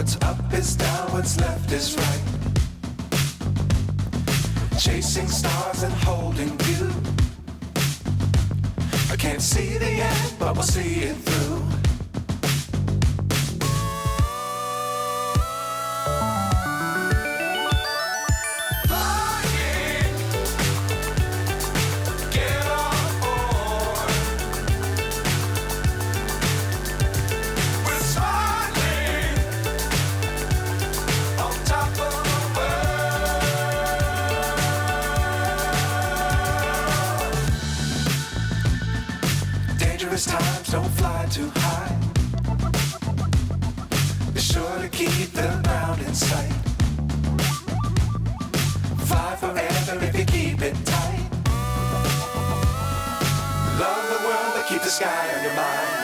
What's up is down, what's left is right. Chasing stars and holding you. I can't see the end, but we'll see it through. Times don't fly too high. Be sure to keep the ground in sight. Fly forever if you keep it tight. Love the world, but keep the sky on your mind.